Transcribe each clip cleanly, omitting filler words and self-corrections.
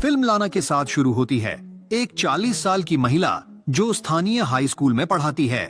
Film लाना के साथ शुरू होती है। एक 40 साल की महिला जो स्थानीय हाई स्कूल में पढ़ाती है,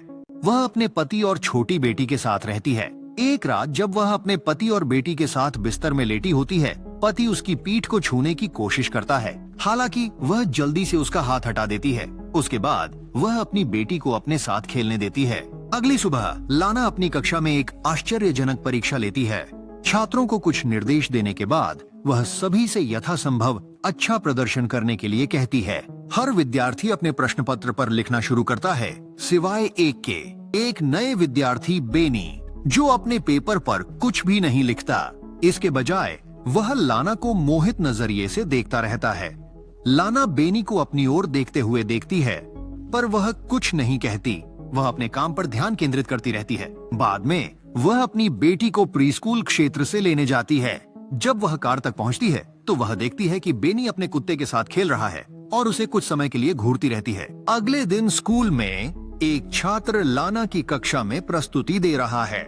वह अपने पति और छोटी बेटी के साथ रहती है। एक रात जब वह अपने पति और बेटी के साथ बिस्तर में लेटी होती है, पति उसकी पीठ को छूने की कोशिश करता है। हालांकि वह जल्दी से उसका हाथ हटा देती है। उसके बाद वह अपनी बेटी को अपने साथ खेलने देती है। अगली सुबह लाना अपनी कक्षा में एक आश्चर्यजनक परीक्षा लेती है। छात्रों को कुछ निर्देश देने के बाद वह सभी से यथासंभव अच्छा प्रदर्शन करने के लिए कहती है। हर विद्यार्थी अपने प्रश्न पत्र पर लिखना शुरू करता है, सिवाय एक के। एक नए विद्यार्थी बेनी, जो अपने पेपर पर कुछ भी नहीं लिखता। इसके बजाय वह लाना को मोहित नजरिए से देखता रहता है। लाना बेनी को अपनी ओर देखते हुए देखती है, पर वह कुछ नहीं कहती। वह अपने काम पर ध्यान केंद्रित करती रहती है। बाद में वह अपनी बेटी को प्रीस्कूल क्षेत्र से लेने जाती है। जब वह कार तक पहुंचती है तो वह देखती है कि बेनी अपने कुत्ते के साथ खेल रहा है और उसे कुछ समय के लिए घूरती रहती है। अगले दिन स्कूल में एक छात्र लाना की कक्षा में प्रस्तुति दे रहा है।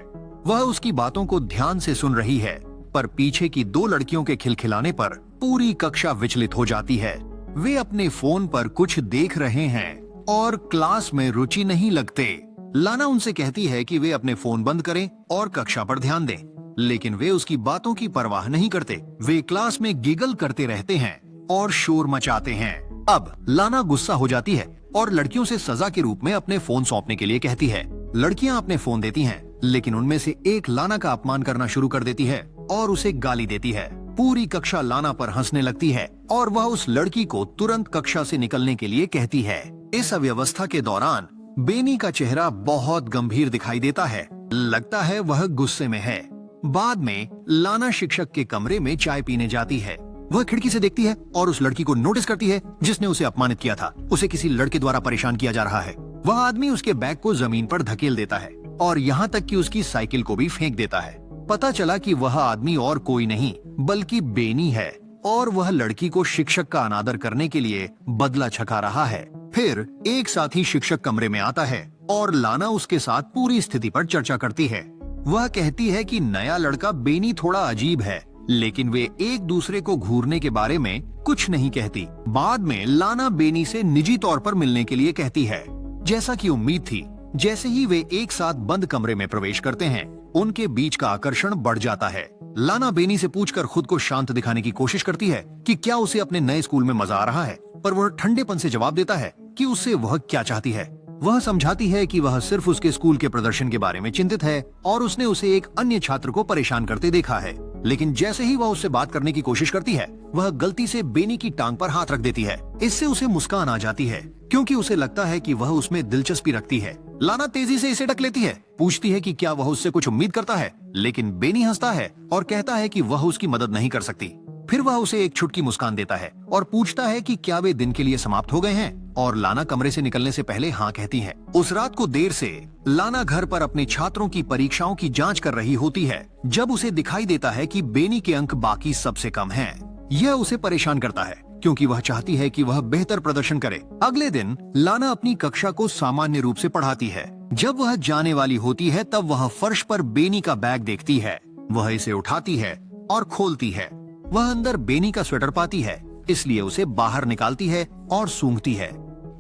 वह उसकी बातों को ध्यान से सुन रही है, पर पीछे की दो लड़कियों के खिलखिलाने पर पूरी कक्षा विचलित हो जाती है। वे अपने फोन पर कुछ देख रहे हैं और क्लास में रुचि नहीं लगते। लाना उनसे कहती है कि वे अपने फोन बंद करें और कक्षा पर ध्यान दें, लेकिन वे उसकी बातों की परवाह नहीं करते। वे क्लास में गिगल करते रहते हैं और शोर मचाते हैं। अब लाना गुस्सा हो जाती है और लड़कियों से सजा के रूप में अपने फोन सौंपने के लिए कहती है। लड़कियां अपने फोन देती हैं, लेकिन उनमें से एक लाना का अपमान करना शुरू कर देती है और उसे गाली देती है। पूरी कक्षा लाना पर हंसने लगती है और वह उस लड़की को तुरंत कक्षा से निकलने के लिए कहती है। इस अव्यवस्था के दौरान बेनी का चेहरा बहुत गंभीर दिखाई देता है। लगता है वह गुस्से में है। बाद में लाना शिक्षक के कमरे में चाय पीने जाती है। वह खिड़की से देखती है और उस लड़की को नोटिस करती है जिसने उसे अपमानित किया था। उसे किसी लड़के द्वारा परेशान किया जा रहा है। वह आदमी उसके बैग को जमीन पर धकेल देता है और यहाँ तक कि उसकी साइकिल को भी फेंक देता है। पता चला कि वह आदमी और कोई नहीं बल्कि बेनी है और वह लड़की को शिक्षक का अनादर करने के लिए बदला छका रहा है। फिर एक साथी शिक्षक कमरे में आता है और लाना उसके साथ पूरी स्थिति पर चर्चा करती है। वह कहती है कि नया लड़का बेनी थोड़ा अजीब है, लेकिन वे एक दूसरे को घूरने के बारे में कुछ नहीं कहती। बाद में लाना बेनी से निजी तौर पर मिलने के लिए कहती है। जैसा कि उम्मीद थी, जैसे ही वे एक साथ बंद कमरे में प्रवेश करते हैं, उनके बीच का आकर्षण बढ़ जाता है। लाना बेनी से पूछकर खुद को शांत दिखाने की कोशिश करती है कि क्या उसे अपने नए स्कूल में मजा आ रहा है, पर वह ठंडेपन से जवाब देता है कि उससे वह क्या चाहती है। वह समझाती है कि वह सिर्फ उसके स्कूल के प्रदर्शन के बारे में चिंतित है और उसने उसे एक अन्य छात्र को परेशान करते देखा है। लेकिन जैसे ही वह उससे बात करने की कोशिश करती है, वह गलती से बेनी की टांग पर हाथ रख देती है। इससे उसे मुस्कान आ जाती है क्योंकि उसे लगता है कि वह उसमें दिलचस्पी रखती है। लाना तेजी से इसे ढक लेती है, पूछती है कि क्या वह उससे कुछ उम्मीद करता है, लेकिन बेनी हंसता है और कहता है कि वह उसकी मदद नहीं कर सकती। फिर वह उसे एक छुटकी मुस्कान देता है और पूछता है कि क्या वे दिन के लिए समाप्त हो गए हैं, और लाना कमरे से निकलने से पहले हाँ कहती है। उस रात को देर से लाना घर पर अपने छात्रों की परीक्षाओं की जांच कर रही होती है जब उसे दिखाई देता है कि बेनी के अंक बाकी सबसे कम हैं। यह उसे परेशान करता है क्योंकि वह चाहती है कि वह बेहतर प्रदर्शन करे। अगले दिन लाना अपनी कक्षा को सामान्य रूप से पढ़ाती है। जब वह जाने वाली होती है तब वह फर्श पर बेनी का बैग देखती है। वह इसे उठाती है और खोलती है। वह अंदर बेनी का स्वेटर पाती है, इसलिए उसे बाहर निकालती है और सूंघती है।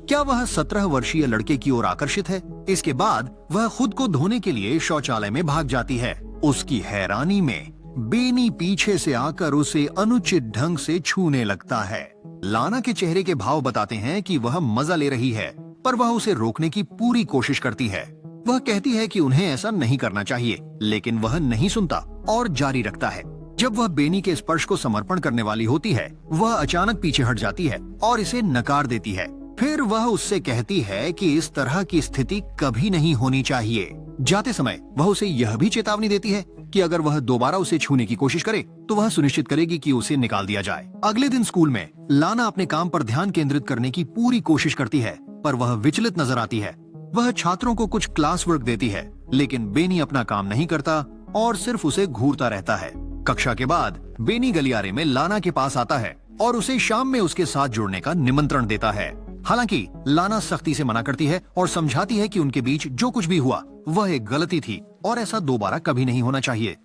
क्या वह 17 वर्षीय लड़के की ओर आकर्षित है? इसके बाद वह खुद को धोने के लिए शौचालय में भाग जाती है। उसकी हैरानी में बेनी पीछे से आकर उसे अनुचित ढंग से छूने लगता है। लाना के चेहरे के भाव बताते हैं कि वह मजा ले रही है, पर वह उसे रोकने की पूरी कोशिश करती है। वह कहती है कि उन्हें ऐसा नहीं करना चाहिए, लेकिन वह नहीं सुनता और जारी रखता है। जब वह बेनी के स्पर्श को समर्पण करने वाली होती है, वह अचानक पीछे हट जाती है और इसे नकार देती है। फिर वह उससे कहती है कि इस तरह की स्थिति कभी नहीं होनी चाहिए। जाते समय वह उसे यह भी चेतावनी देती है कि अगर वह दोबारा उसे छूने की कोशिश करे तो वह सुनिश्चित करेगी कि उसे निकाल दिया जाए। अगले दिन स्कूल में लाना अपने काम पर ध्यान केंद्रित करने की पूरी कोशिश करती है, पर वह विचलित नजर आती है। वह छात्रों को कुछ क्लास वर्क देती है, लेकिन बेनी अपना काम नहीं करता और सिर्फ उसे घूरता रहता है। कक्षा के बाद बेनी गलियारे में लाना के पास आता है और उसे शाम में उसके साथ जुड़ने का निमंत्रण देता है। हालांकि लाना सख्ती से मना करती है और समझाती है कि उनके बीच जो कुछ भी हुआ वह एक गलती थी और ऐसा दोबारा कभी नहीं होना चाहिए।